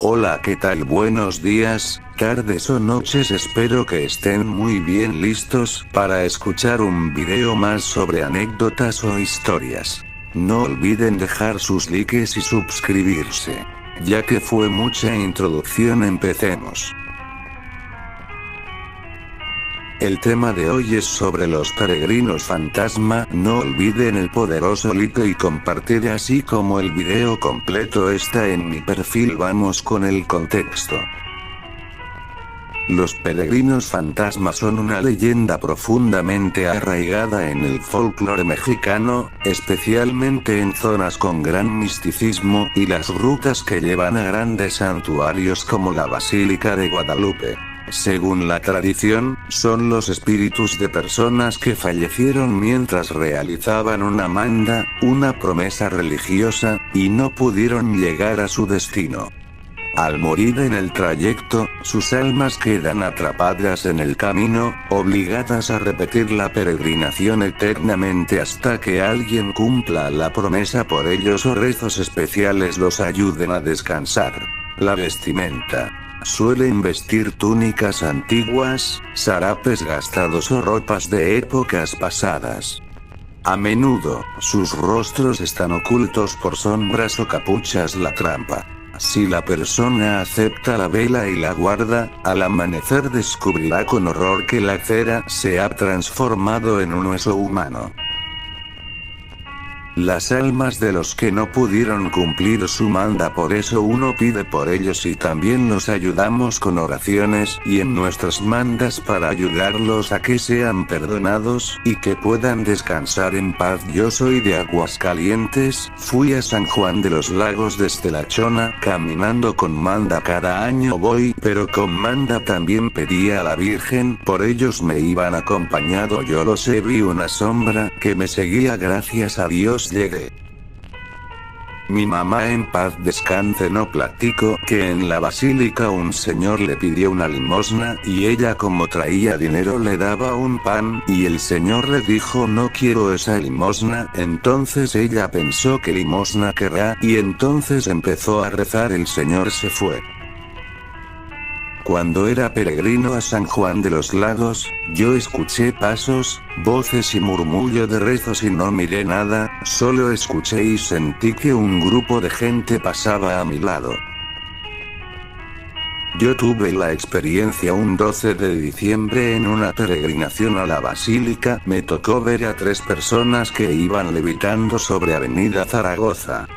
Hola, ¿qué tal? Buenos días, tardes o noches, espero que estén muy bien listos para escuchar un video más sobre anécdotas o historias. No olviden dejar sus likes y suscribirse. Ya que fue mucha introducción, empecemos. El tema de hoy es sobre los peregrinos fantasma. No olviden el poderoso like y compartir, así como el video completo está en mi perfil. Vamos con el contexto. Los peregrinos fantasma son una leyenda profundamente arraigada en el folclore mexicano, especialmente en zonas con gran misticismo y las rutas que llevan a grandes santuarios como la Basílica de Guadalupe. Según la tradición, son los espíritus de personas que fallecieron mientras realizaban una manda, una promesa religiosa, y no pudieron llegar a su destino. Al morir en el trayecto, sus almas quedan atrapadas en el camino, obligadas a repetir la peregrinación eternamente hasta que alguien cumpla la promesa por ellos o rezos especiales los ayuden a descansar. La vestimenta. Suelen vestir túnicas antiguas, sarapes gastados o ropas de épocas pasadas. A menudo, sus rostros están ocultos por sombras o capuchas. La trampa. Si la persona acepta la vela y la guarda, al amanecer descubrirá con horror que la cera se ha transformado en un hueso humano. Las almas de los que no pudieron cumplir su manda, por eso uno pide por ellos y también los ayudamos con oraciones y en nuestras mandas para ayudarlos a que sean perdonados y que puedan descansar en paz. Yo soy de Aguascalientes, fui a San Juan de los Lagos desde La Chona caminando con manda. Cada año voy, pero con manda también pedía a la Virgen, por ellos me iban acompañado. Yo lo sé, vi una sombra que me seguía, gracias a Dios llegué. Mi mamá en paz descanse. No platico que en la basílica un señor le pidió una limosna y ella, como traía dinero, le daba un pan y el señor le dijo: no quiero esa limosna. Entonces ella pensó que limosna querrá y entonces empezó a rezar. El señor se fue. Cuando era peregrino a San Juan de los Lagos, yo escuché pasos, voces y murmullo de rezos y no miré nada, solo escuché y sentí que un grupo de gente pasaba a mi lado. Yo tuve la experiencia un 12 de diciembre en una peregrinación a la basílica. Me tocó ver a 3 personas que iban levitando sobre Avenida Zaragoza.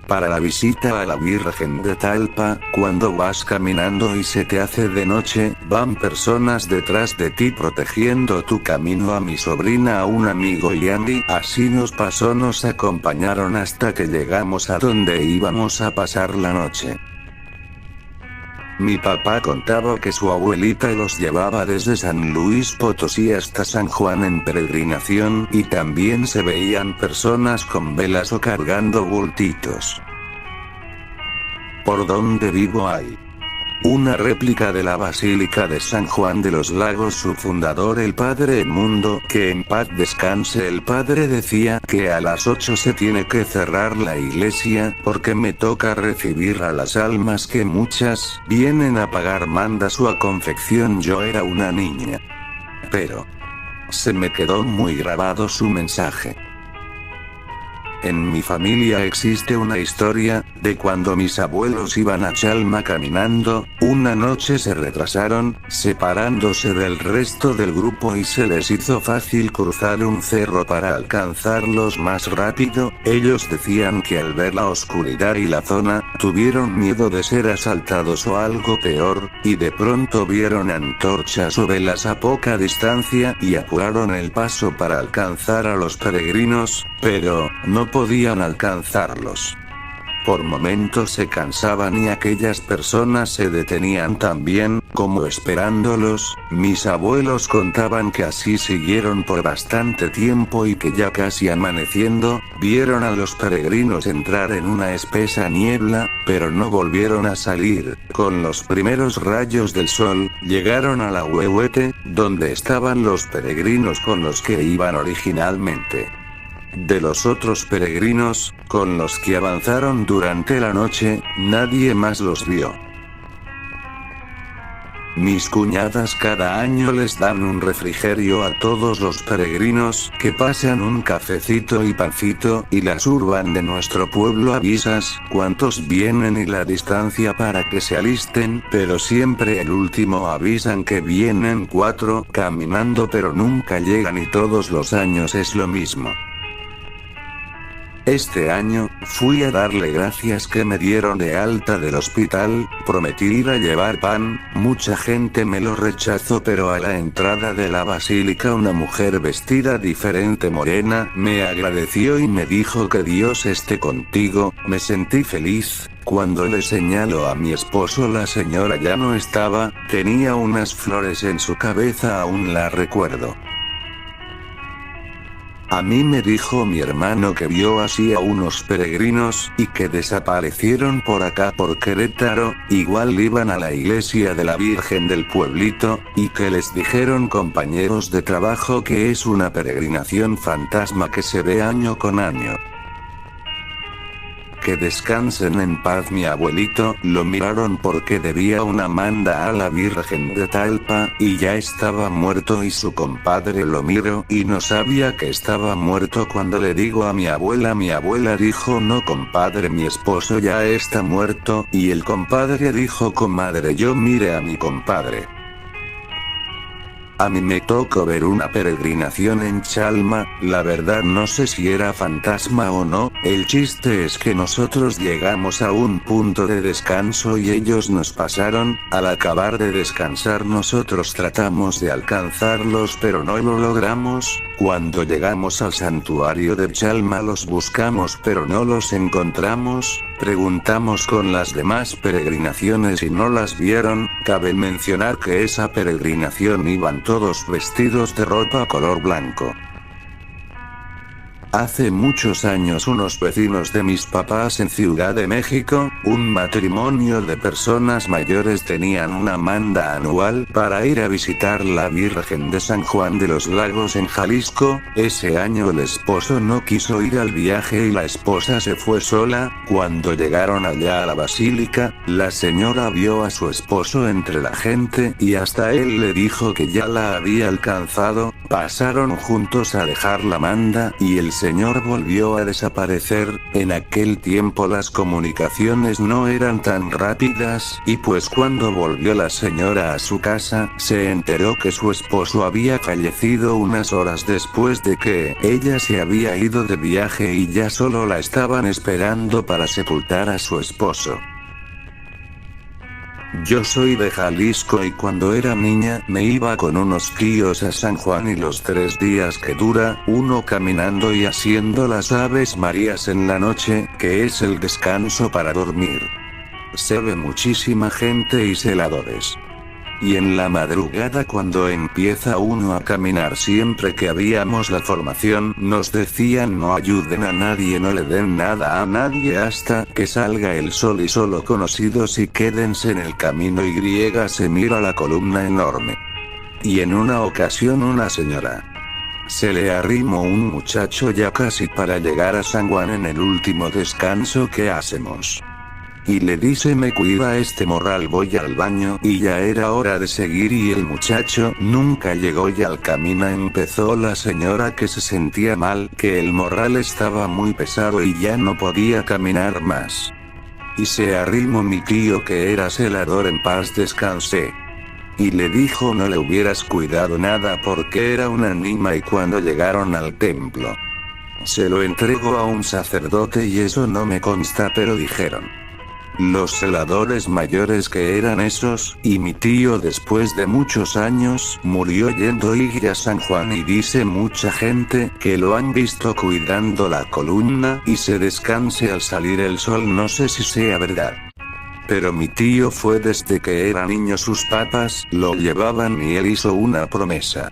Para la visita a la Virgen de Talpa, cuando vas caminando y se te hace de noche, van personas detrás de ti protegiendo tu camino. A mi sobrina, a un amigo y a mí, así nos pasó. Nos acompañaron hasta que llegamos a donde íbamos a pasar la noche. Mi papá contaba que su abuelita los llevaba desde San Luis Potosí hasta San Juan en peregrinación, y también se veían personas con velas o cargando bultitos. Por donde vivo hay una réplica de la Basílica de San Juan de los Lagos. Su fundador, el padre Edmundo, que en paz descanse, el padre decía que a las 8 se tiene que cerrar la iglesia, porque me toca recibir a las almas que muchas vienen a pagar mandas o a confección. Yo era una niña, pero se me quedó muy grabado su mensaje. En mi familia existe una historia, de cuando mis abuelos iban a Chalma caminando, una noche se retrasaron, separándose del resto del grupo y se les hizo fácil cruzar un cerro para alcanzarlos más rápido. Ellos decían que al ver la oscuridad y la zona, tuvieron miedo de ser asaltados o algo peor, y de pronto vieron antorchas o velas a poca distancia y apuraron el paso para alcanzar a los peregrinos, pero no podían alcanzarlos. Por momentos se cansaban y aquellas personas se detenían también, como esperándolos. Mis abuelos contaban que así siguieron por bastante tiempo y que ya casi amaneciendo, vieron a los peregrinos entrar en una espesa niebla, pero no volvieron a salir. Con los primeros rayos del sol, llegaron a la Huehuete, donde estaban los peregrinos con los que iban originalmente. De los otros peregrinos, con los que avanzaron durante la noche, nadie más los vio. Mis cuñadas cada año les dan un refrigerio a todos los peregrinos, que pasan un cafecito y pancito, y las urban de nuestro pueblo avisas cuántos vienen y la distancia para que se alisten, pero siempre el último avisan que vienen 4 caminando, pero nunca llegan y todos los años es lo mismo. Este año, fui a darle gracias que me dieron de alta del hospital, prometí ir a llevar pan, mucha gente me lo rechazó, pero a la entrada de la basílica una mujer vestida diferente morena, me agradeció y me dijo que Dios esté contigo, me sentí feliz. Cuando le señaló a mi esposo, la señora ya no estaba, tenía unas flores en su cabeza, aún la recuerdo. A mí me dijo mi hermano que vio así a unos peregrinos, y que desaparecieron por acá por Querétaro, igual iban a la iglesia de la Virgen del pueblito, y que les dijeron compañeros de trabajo que es una peregrinación fantasma que se ve año con año. Que descansen en paz mi abuelito, lo miraron porque debía una manda a la Virgen de Talpa, y ya estaba muerto, y su compadre lo miró, y no sabía que estaba muerto. Cuando le digo a mi abuela dijo no compadre, mi esposo ya está muerto, y el compadre dijo comadre, yo mire a mi compadre. A mí me tocó ver una peregrinación en Chalma, la verdad no sé si era fantasma o no, el chiste es que nosotros llegamos a un punto de descanso y ellos nos pasaron. Al acabar de descansar nosotros tratamos de alcanzarlos pero no lo logramos. Cuando llegamos al santuario de Chalma los buscamos pero no los encontramos, preguntamos con las demás peregrinaciones y no las vieron. Cabe mencionar que esa peregrinación iban todos vestidos de ropa color blanco. Hace muchos años unos vecinos de mis papás en Ciudad de México, un matrimonio de personas mayores tenían una manda anual para ir a visitar la Virgen de San Juan de los Lagos en Jalisco. Ese año el esposo no quiso ir al viaje y la esposa se fue sola. Cuando llegaron allá a la basílica, la señora vio a su esposo entre la gente y hasta él le dijo que ya la había alcanzado. Pasaron juntos a dejar la manda y el señor volvió a desaparecer. En aquel tiempo las comunicaciones no eran tan rápidas, y pues cuando volvió la señora a su casa, se enteró que su esposo había fallecido unas horas después de que ella se había ido de viaje y ya solo la estaban esperando para sepultar a su esposo. Yo soy de Jalisco y cuando era niña me iba con unos tíos a San Juan y los 3 días que dura, uno caminando y haciendo las Aves Marías en la noche, que es el descanso para dormir. Se ve muchísima gente y celadores. Y en la madrugada cuando empieza uno a caminar, siempre que habíamos la formación nos decían no ayuden a nadie, no le den nada a nadie hasta que salga el sol y solo conocidos y quédense en el camino. Y se mira la columna enorme. Y en una ocasión una señora se le arrimó un muchacho ya casi para llegar a San Juan en el último descanso que hacemos. Y le dice me cuida este morral, voy al baño, y ya era hora de seguir y el muchacho nunca llegó y al camino empezó la señora que se sentía mal, que el morral estaba muy pesado y ya no podía caminar más. Y se arrimó mi tío que era celador, en paz descanse. Y le dijo no le hubieras cuidado nada porque era una niña. Y cuando llegaron al templo, se lo entregó a un sacerdote y eso no me consta, pero dijeron los celadores mayores que eran esos, y mi tío después de muchos años murió yendo a San Juan y dice mucha gente que lo han visto cuidando la columna y se descanse al salir el sol. No sé si sea verdad, pero mi tío fue desde que era niño, sus papás lo llevaban y él hizo una promesa.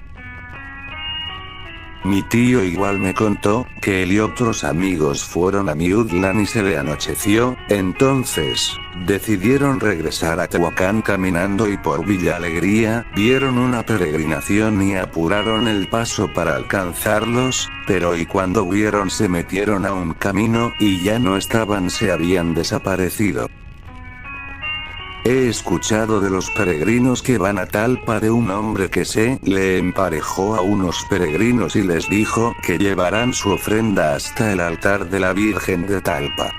Mi tío igual me contó, que él y otros amigos fueron a Miutlan y se le anocheció, entonces, decidieron regresar a Tehuacán caminando y por Villa Alegría, vieron una peregrinación y apuraron el paso para alcanzarlos, pero y cuando vieron se metieron a un camino, y ya no estaban, se habían desaparecido. He escuchado de los peregrinos que van a Talpa de un hombre que se le emparejó a unos peregrinos y les dijo que llevarán su ofrenda hasta el altar de la Virgen de Talpa.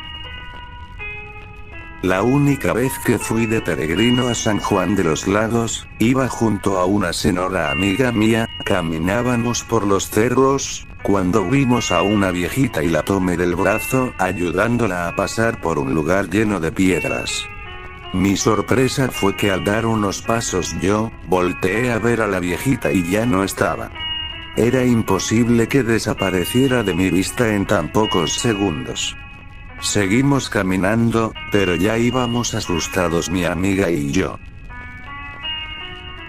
La única vez que fui de peregrino a San Juan de los Lagos, iba junto a una señora amiga mía, caminábamos por los cerros, cuando vimos a una viejita y la tomé del brazo, ayudándola a pasar por un lugar lleno de piedras. Mi sorpresa fue que al dar unos pasos yo, volteé a ver a la viejita y ya no estaba. Era imposible que desapareciera de mi vista en tan pocos segundos. Seguimos caminando, pero ya íbamos asustados mi amiga y yo.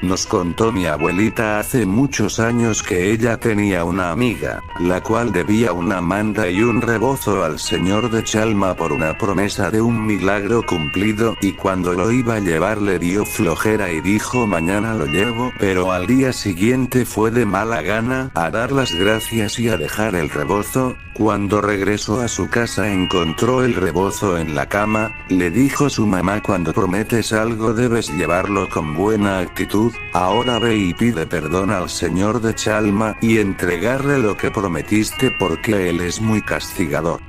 Nos contó mi abuelita hace muchos años que ella tenía una amiga, la cual debía una manda y un rebozo al señor de Chalma por una promesa de un milagro cumplido, y cuando lo iba a llevar le dio flojera y dijo mañana lo llevo, pero al día siguiente fue de mala gana a dar las gracias y a dejar el rebozo. Cuando regresó a su casa encontró el rebozo en la cama, le dijo su mamá cuando prometes algo debes llevarlo con buena actitud, ahora ve y pide perdón al señor de Chalma y entregarle lo que prometiste porque él es muy castigador.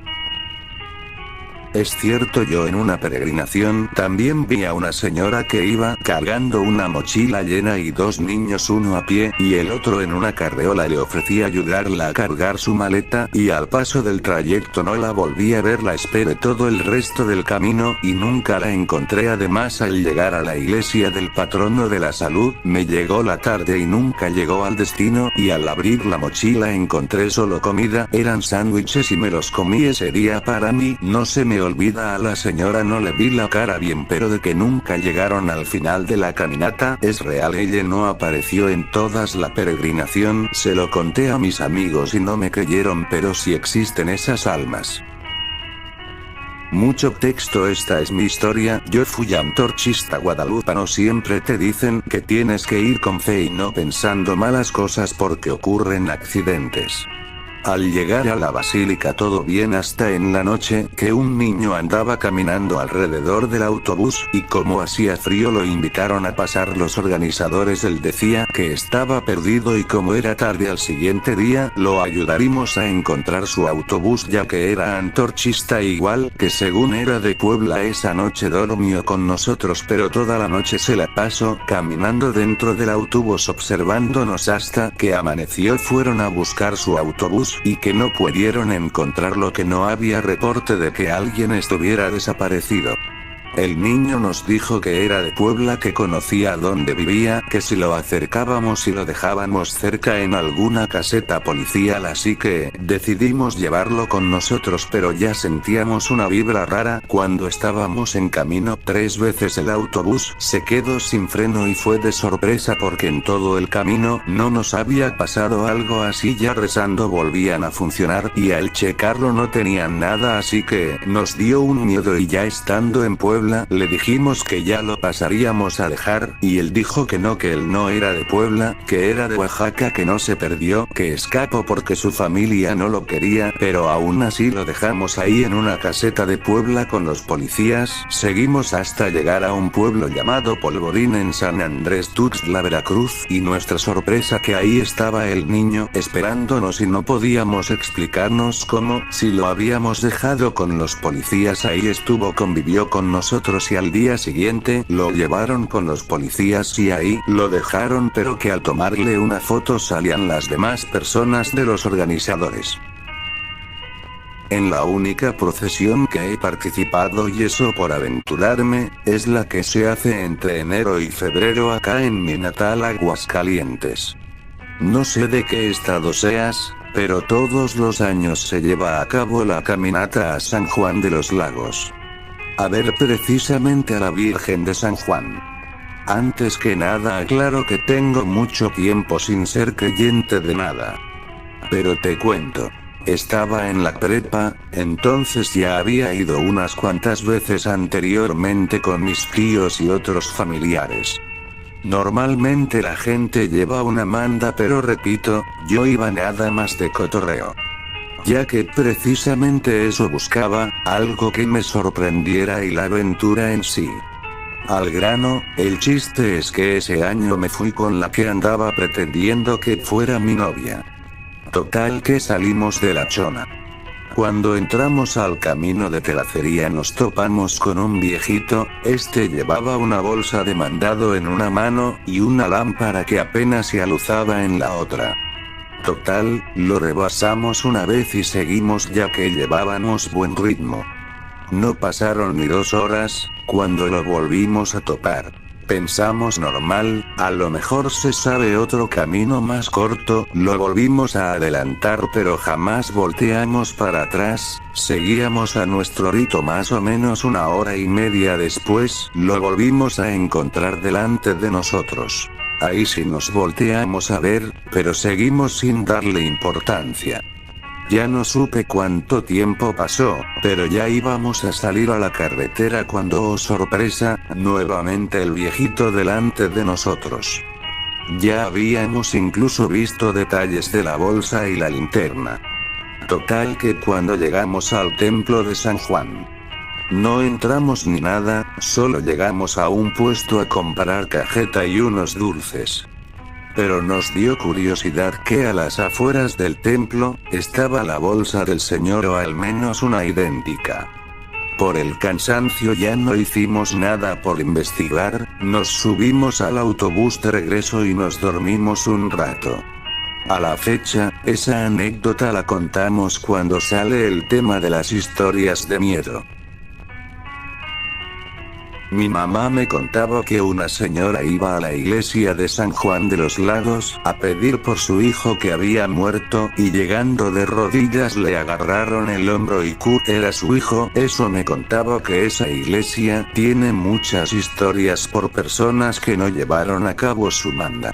Es cierto, yo en una peregrinación también vi a una señora que iba cargando una mochila llena y dos niños, uno a pie y el otro en una carreola. Le ofrecí ayudarla a cargar su maleta y al paso del trayecto no la volví a ver, la esperé todo el resto del camino y nunca la encontré. Además, al llegar a la iglesia del patrono de la salud, me llegó la tarde y nunca llegó al destino, y al abrir la mochila encontré solo comida, eran sándwiches y me los comí ese día. Para mí no se me olvida, a la señora no le vi la cara bien, pero de que nunca llegaron al final de la caminata es real. Ella no apareció en todas la peregrinación, se lo conté a mis amigos y no me creyeron, pero sí existen esas almas. Mucho texto, esta es mi historia. Yo fui antorchista guadalupano. Siempre te dicen que tienes que ir con fe y no pensando malas cosas porque ocurren accidentes. Al llegar a la basílica todo bien hasta en la noche, que un niño andaba caminando alrededor del autobús, y como hacía frío lo invitaron a pasar los organizadores. Él decía que estaba perdido y como era tarde al siguiente día, lo ayudaríamos a encontrar su autobús ya que era antorchista igual, que según era de Puebla. Esa noche durmió con nosotros pero toda la noche se la pasó caminando dentro del autobús observándonos hasta que amaneció. Fueron a buscar su autobús y que no pudieron encontrarlo, que no había reporte de que alguien estuviera desaparecido. El niño nos dijo que era de Puebla, que conocía dónde vivía, que si lo acercábamos y lo dejábamos cerca en alguna caseta policial, así que decidimos llevarlo con nosotros, pero ya sentíamos una vibra rara cuando estábamos en camino. 3 veces el autobús se quedó sin freno y fue de sorpresa porque en todo el camino no nos había pasado algo así. Ya rezando volvían a funcionar y al checarlo no tenían nada, así que nos dio un miedo y ya estando en Puebla le dijimos que ya lo pasaríamos a dejar, y él dijo que él no era de Puebla, que era de Oaxaca, que no se perdió, que escapó porque su familia no lo quería, pero aún así lo dejamos ahí en una caseta de Puebla con los policías. Seguimos hasta llegar a un pueblo llamado Polvorín en San Andrés Tuxtla, Veracruz, y nuestra sorpresa que ahí estaba el niño esperándonos y no podíamos explicarnos cómo, si lo habíamos dejado con los policías. Ahí estuvo, convivió con nosotros y al día siguiente lo llevaron con los policías y ahí lo dejaron, pero que al tomarle una foto salían las demás personas de los organizadores. En la única procesión que he participado, y eso por aventurarme, es la que se hace entre enero y febrero acá en mi natal Aguascalientes. No sé de qué estado seas, pero todos los años se lleva a cabo la caminata a San Juan de los Lagos. A ver precisamente a la Virgen de San Juan. Antes que nada aclaro que tengo mucho tiempo sin ser creyente de nada. Pero te cuento. Estaba en la prepa, entonces ya había ido unas cuantas veces anteriormente con mis tíos y otros familiares. Normalmente la gente lleva una manda, pero repito, yo iba nada más de cotorreo. Ya que precisamente eso buscaba, algo que me sorprendiera y la aventura en sí. Al grano, el chiste es que ese año me fui con la que andaba pretendiendo que fuera mi novia. Total que salimos de la chona. Cuando entramos al camino de terracería nos topamos con un viejito, este llevaba una bolsa de mandado en una mano, y una lámpara que apenas se aluzaba en la otra. Total, lo rebasamos una vez y seguimos ya que llevábamos buen ritmo. No pasaron ni 2 horas, cuando lo volvimos a topar. Pensamos normal, a lo mejor se sabe otro camino más corto, lo volvimos a adelantar pero jamás volteamos para atrás, seguíamos a nuestro ritmo. Más o menos 1 hora y media después, lo volvimos a encontrar delante de nosotros. Ahí sí nos volteamos a ver, pero seguimos sin darle importancia. Ya no supe cuánto tiempo pasó, pero ya íbamos a salir a la carretera cuando, oh sorpresa, nuevamente el viejito delante de nosotros. Ya habíamos incluso visto detalles de la bolsa y la linterna. Total que cuando llegamos al templo de San Juan, no entramos ni nada, solo llegamos a un puesto a comprar cajeta y unos dulces. Pero nos dio curiosidad que a las afueras del templo, estaba la bolsa del señor, o al menos una idéntica. Por el cansancio ya no hicimos nada por investigar, nos subimos al autobús de regreso y nos dormimos un rato. A la fecha, esa anécdota la contamos cuando sale el tema de las historias de miedo. Mi mamá me contaba que una señora iba a la iglesia de San Juan de los Lagos a pedir por su hijo que había muerto, y llegando de rodillas le agarraron el hombro y era su hijo. Eso me contaba que esa iglesia tiene muchas historias por personas que no llevaron a cabo su manda.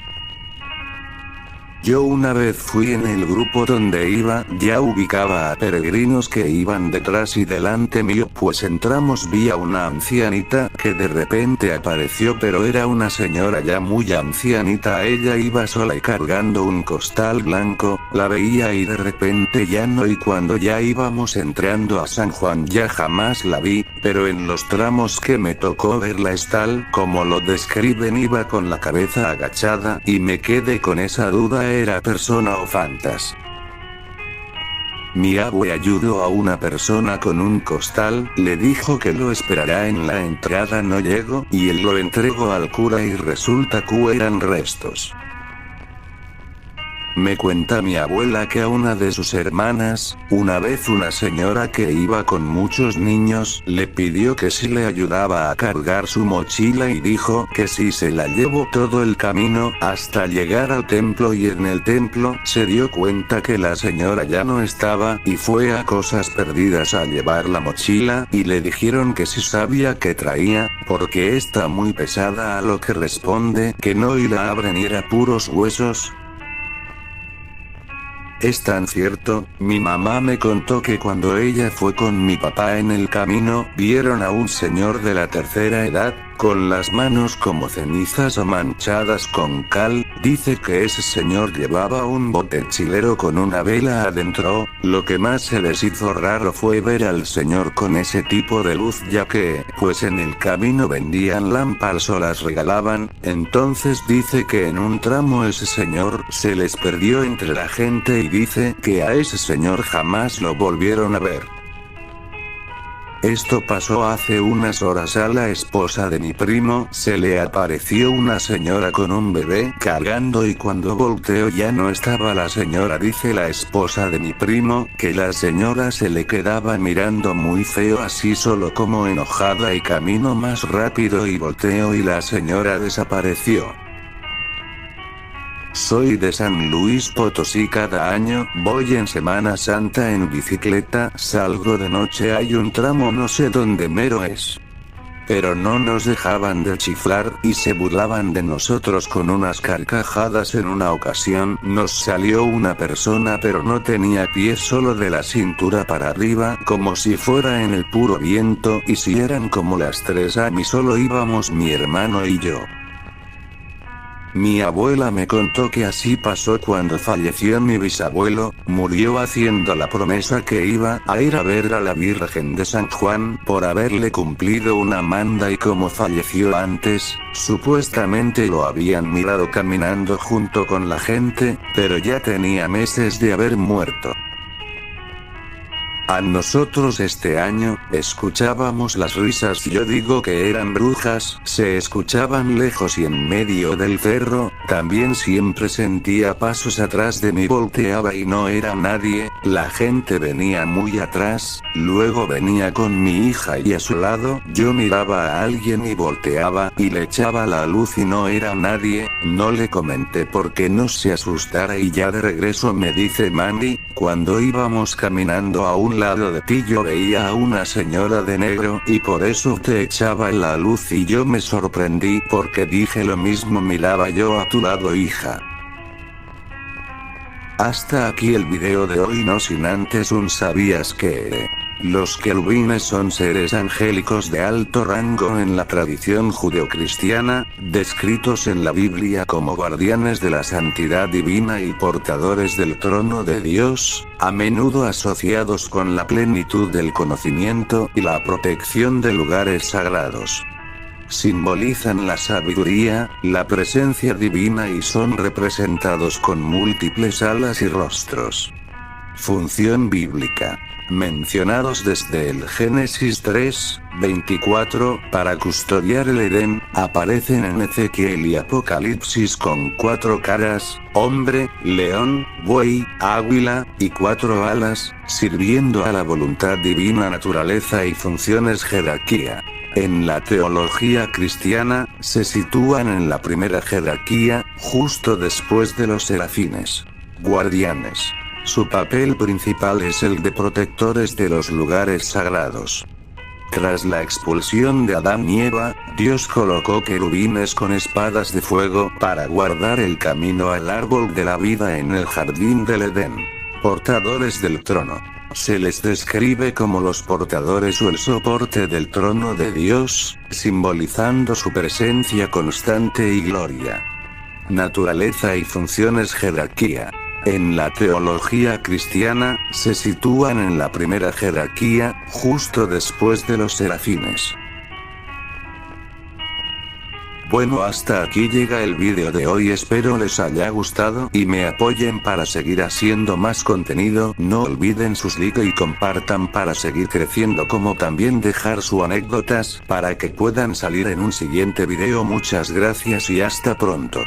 Yo una vez fui en el grupo donde iba, ya ubicaba a peregrinos que iban detrás y delante mío, pues entramos, vi a una ancianita que de repente apareció, pero era una señora ya muy ancianita. Ella iba sola y cargando un costal blanco, la veía y de repente ya no, y cuando ya íbamos entrando a San Juan ya jamás la vi, pero en los tramos que me tocó verla es tal como lo describen, iba con la cabeza agachada, y me quedé con esa duda, ¿era persona o fantas? Mi abue ayudó a una persona con un costal, le dijo que lo esperará en la entrada, no llegó, y él lo entregó al cura y resulta que eran restos. Me cuenta mi abuela que a una de sus hermanas, una vez una señora que iba con muchos niños, le pidió que si le ayudaba a cargar su mochila y dijo que sí, se la llevó todo el camino hasta llegar al templo, y en el templo se dio cuenta que la señora ya no estaba, y fue a Cosas Perdidas a llevar la mochila, y le dijeron que si sabía que traía, porque está muy pesada, a lo que responde que no, y la abren y era puros huesos. Es tan cierto, mi mamá me contó que cuando ella fue con mi papá en el camino, vieron a un señor de la tercera edad, con las manos como cenizas o manchadas con cal. Dice que ese señor llevaba un bote chilero con una vela adentro. Lo que más se les hizo raro fue ver al señor con ese tipo de luz, ya que, pues en el camino vendían lámparas o las regalaban. Entonces dice que en un tramo ese señor se les perdió entre la gente, y dice que a ese señor jamás lo volvieron a ver. Esto pasó hace unas horas. A la esposa de mi primo se le apareció una señora con un bebé cargando, y cuando volteó ya no estaba la señora. Dice la esposa de mi primo que la señora se le quedaba mirando muy feo, así solo como enojada, y camino más rápido y volteo y la señora desapareció. Soy de San Luis Potosí, cada año voy en Semana Santa en bicicleta, salgo de noche, hay un tramo no sé dónde mero es. Pero no nos dejaban de chiflar y se burlaban de nosotros con unas carcajadas. En una ocasión nos salió una persona pero no tenía pies, solo de la cintura para arriba, como si fuera en el puro viento, y si eran como las 3 a.m. solo íbamos mi hermano y yo. Mi abuela me contó que así pasó cuando falleció mi bisabuelo, murió haciendo la promesa que iba a ir a ver a la Virgen de San Juan por haberle cumplido una manda, y como falleció antes, supuestamente lo habían mirado caminando junto con la gente, pero ya tenía meses de haber muerto. A nosotros este año, escuchábamos las risas, yo digo que eran brujas, se escuchaban lejos y en medio del cerro, también siempre sentía pasos atrás de mí, volteaba y no era nadie, la gente venía muy atrás, luego venía con mi hija y a su lado, yo miraba a alguien y volteaba, y le echaba la luz y no era nadie, no le comenté porque no se asustara y ya de regreso me dice Mandy, cuando íbamos caminando a un lado de ti yo veía a una señora de negro y por eso te echaba la luz, y yo me sorprendí porque dije lo mismo, miraba yo a tu lado, hija. Hasta aquí el video de hoy, no sin antes un ¿sabías que? Los querubines son seres angélicos de alto rango en la tradición judeocristiana, descritos en la Biblia como guardianes de la santidad divina y portadores del trono de Dios, a menudo asociados con la plenitud del conocimiento y la protección de lugares sagrados. Simbolizan la sabiduría, la presencia divina y son representados con múltiples alas y rostros. Función bíblica. Mencionados desde el Génesis 3:24, para custodiar el Edén, aparecen en Ezequiel y Apocalipsis con 4 caras, hombre, león, buey, águila, y 4 alas, sirviendo a la voluntad divina, naturaleza y funciones jerarquía. En la teología cristiana, se sitúan en la primera jerarquía, justo después de los serafines. Guardianes. Su papel principal es el de protectores de los lugares sagrados. Tras la expulsión de Adán y Eva, Dios colocó querubines con espadas de fuego para guardar el camino al árbol de la vida en el jardín del Edén. Portadores del trono. Se les describe como los portadores o el soporte del trono de Dios, simbolizando su presencia constante y gloria. Naturaleza y funciones jerarquía. En la teología cristiana, se sitúan en la primera jerarquía, justo después de los serafines. Bueno, hasta aquí llega el vídeo de hoy, espero les haya gustado y me apoyen para seguir haciendo más contenido, no olviden sus likes y compartan para seguir creciendo, como también dejar sus anécdotas para que puedan salir en un siguiente vídeo. Muchas gracias y hasta pronto.